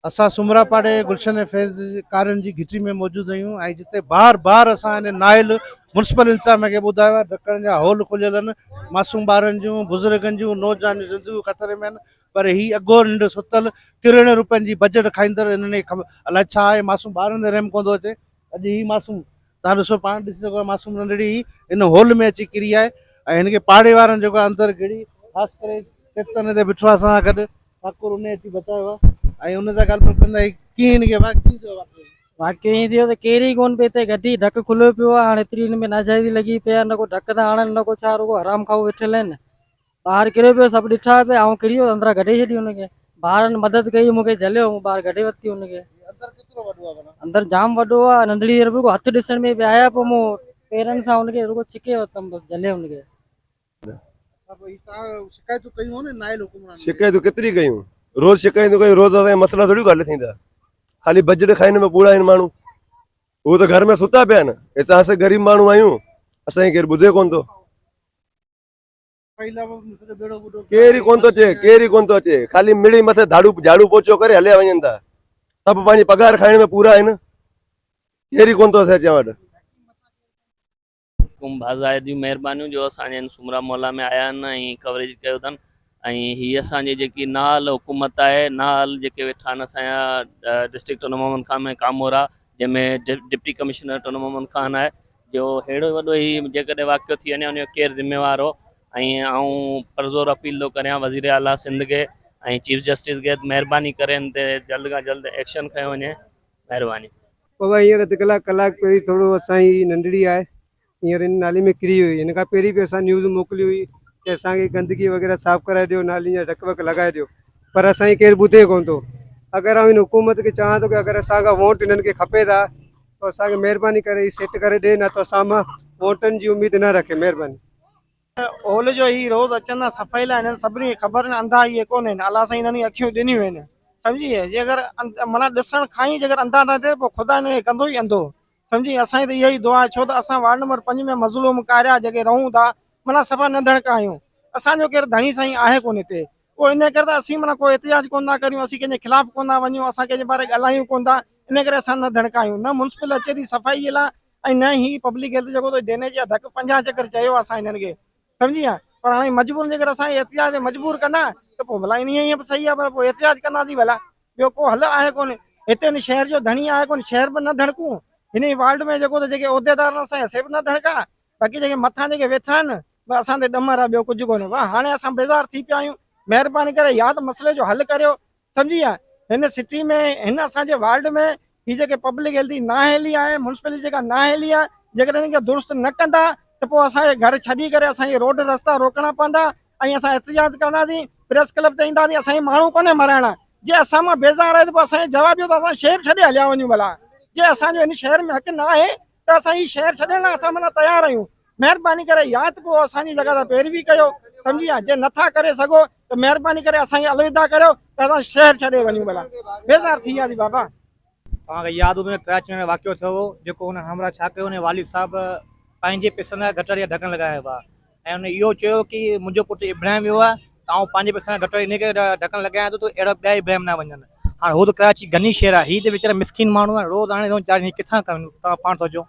असां सुमरापाड़े गुलशन फैज़ कारन जी घिटी में मौजूद आहियूं ऐं जिते बार बार असां इन नाइल म्युनिसिपल इंतज़ाम खे ॿुधायो आहे ढकण जा हॉल खुलियल आहिनि, मासूम ॿारनि जूं बुज़ुर्गनि जूं नौजवान ज़िंदगियूं ख़तरे में आहिनि। पर ही अॻो निंड सुतल किरड़ रुपयनि जी बजट खाईंदड़ इन्हनि अलाए छा आहे, मासूम ॿारनि ते रहम कोन थो अचे। अॼु ही मासूम तव्हां ॾिसो पाण ॾिसी सघो मासूम नंढड़ी इन हॉल में अची किरी आहे ऐं हिनखे पाड़े वारनि जेको आहे अंदरि गिड़ी ख़ासि करे चेतन ते बिठो आहे असां सां गॾु ठाकुर उन अची बचायो आहे ऐं हुन सां ॻाल्हि कंदा कीअं हिनखे वाक़ई ईअं थियो त केर ई कोन पिए हिते गड्डी ढक खुलियो पियो आहे। हाणे एतिरी हिन में नाजाइज़ी लॻी पई आहे, न को ढक था आणनि न को छा, रुगो हराम खाऊ वेठल आहिनि। ॿाहिरि किरियो पियो सभु ॾिठा पिया, ऐं किरी वियो अंदरां कढे छॾी हुनखे। ॿारनि मदद कई, मूंखे झलियो, मूं ॿाहिरि कढे वरिती हुनखे। अंदरि जाम वॾो आहे, नंढड़ी रुगो हथु ॾिसण में बि आया, पोइ मूं पेरनि सां हुनखे रुगो छिके वरितमि, बसि झले हुनखे। शिकायतूं केतिरी कयूं, रोज़ शिकायतूं कयूं, रोज़ असांजा मसला थोड़ी हल थींदा। खाली बजट खाइण में पूरा आहिनि माण्हू, उहो त घर में सुता पिया आहिनि। हितां असां ग़रीब माण्हू आहियूं, असांखे केरु ॿुधे कोन थो। केर ई कोन थो अचे, केर ई कोन थो अचे, खाली मिड़ी मथे झाड़ू पोछो करे हलिया वञनि था। सभु पंहिंजी पघार खाइण में पूरा आहिनि, केर ई कोन थो अचे वटि। कुंभ आज़ाद जी महिरबानियूं जो असांजे सुमरा मोहल्ला में आया आहिनि ऐं कवरेज कयो अथनि। ऐं हीअ असांजी जेकी नाल हुकूमत आहे, नाल जेके वेठा आहिनि असांजा डिस्ट्रिक्ट टोन मोहम्मद खान में कामोरा, जंहिंमें डिप्टी कमिश्नर टोन मोहम्मद खान आहे, जो अहिड़ो वॾो ई जेकॾहिं वाक़ियो थी वञे उनजो केरु ज़िम्मेवार हो। ऐं आऊं परज़ोर अपील थो करियां वज़ीर आला सिंध खे ऐं चीफ जस्टिस खे, महिरबानी करे हिन ते जल्द खां जल्द एक्शन खयो वञे, महिरबानी। बाबा हींअर अधु कलाक पहिरीं थोरो असांजी नंढड़ी आहे हींअर इन नाली में किरी हुई। हिन खां पहिरीं बि असां न्यूज़ मोकिली हुई कि असांखे गंदगी वग़ैरह साफ़ कराए ॾियो, नाली जा ढक वक लॻाए ॾियो, पर असांखे केरु ॿुधे कोन थो। अगरि आउं हिन हुकूमत खे चवां थो कि अगरि असांखां वोट हिननि खे खपे था त असांखे महिरबानी करे सेट करे ॾे, न त असां मां वोटनि जी उमेदु न रखे, महिरबानी। हॉल जो ही रोज़ अचनि सफ़ाई लाइ हिननि सभिनी खे ख़बर न, अंधा इहे कोन आहिनि, अलाह साईं हिननि अखियूं ॾिनियूं आहिनि, सम्झी। जे अगरि माना ॾिसण खां ई जेकर अंधा न थिए, पोइ ख़ुदा हिनखे कंदो ई अंधो, सम्झी। असांजी त इहा ई दुआ आहे, छो त असां वार्ड नंबर 5 में मज़लूम कारिया जेके रहूं था, माना सफ़ा न धड़का आहियूं। असांजो केरु धणी साईं आहे कोन हिते, पोइ इन करे त असीं माना कोई एहतिजाज कोन था करियूं, असीं कंहिंजे ख़िलाफ़ु कोन था वञूं, असां कंहिंजे बारे ॻाल्हायूं कोन था, इन करे असां न धड़का आहियूं। न म्युनिसिपल अचे थी सफ़ाई जे लाइ, ऐं न ही पब्लिक हेल्थ जेको ड्रेनेज जा ढक 50 चकर चयो आहे असां हिननि खे, सम्झी। पर हाणे मजबूर जेकर असांखे एहतिजाज मजबूर कंदा त पोइ भला इन ईअं बि सही आहे, पर पोइ एहतिजाज कंदासीं भला, ॿियो को हल आहे कोन। हिते हिन शहर जो धणी आहे कोन, शहर बि न धड़कूं, हिन वार्ड में जेको त जेके उहिदेदार असांजा से बि न धड़का, बाक़ी जेके मथां जेके वेठा आहिनि बसि असां ते ॾमर आहे, ॿियो कुझु कोन्हे। वाह, हाणे असां बेज़ार थी पिया आहियूं, महिरबानी करे या त मसइले जो हल करियो, सम्झी। हिन सिटी में, हिन असांजे वार्ड में ही जेके पब्लिक हेल्थ जी नाहेली आहे, म्युनिसिपलिटी जेका नाहेली आहे, जेकर हिनखे दुरुस्त न कंदा त पोइ असांजे घर छॾी करे असांखे रोड रस्ता रोकणा पवंदा ऐं असां एहतिजाज कंदासीं, प्रेस क्लब ते ईंदासीं। असांखे माण्हू कोन्हे मराइणा, जे असां मां बेज़ार आहे त पोइ असांखे जवाबु ॾियो त असां शहर छॾे हलिया वञूं भला। जे असांजो हिन शहर में हक़ न आहे त असां ही शहर छॾण लाइ असां माना तयारु आहियूं। महिरबानी करे या त पोइ असांजी जॻह ते पैरवी कयो, सम्झी। जे नथा करे सघो त महिरबानी करे असांखे अलविदा करियो त असां शहर छॾे वञूं भला, बेज़ार थी वियासीं बाबा। तव्हांखे यादि हूंदो कराची में वाक़ियो थियो हो, जेको हुन हमरा छा कयो, हुन वालिद साहिबु पंहिंजे पैसनि जा गटर जा ढकण लॻाया हुआ ऐं हुन इहो चयो कि मुंहिंजो पुटु इब्राहिम वियो आहे त आउं पंहिंजे पैसनि जा गटर इन खे ढकण लॻायां थो त अहिड़ा ॿिया इब्राहिम न वञनि। हाणे हू त कराची घनी शहर आहे, हीअ त वीचारा मिसकिन माण्हू आहे, रोज़ हाणे किथां कनि, तव्हां पाण सोचो।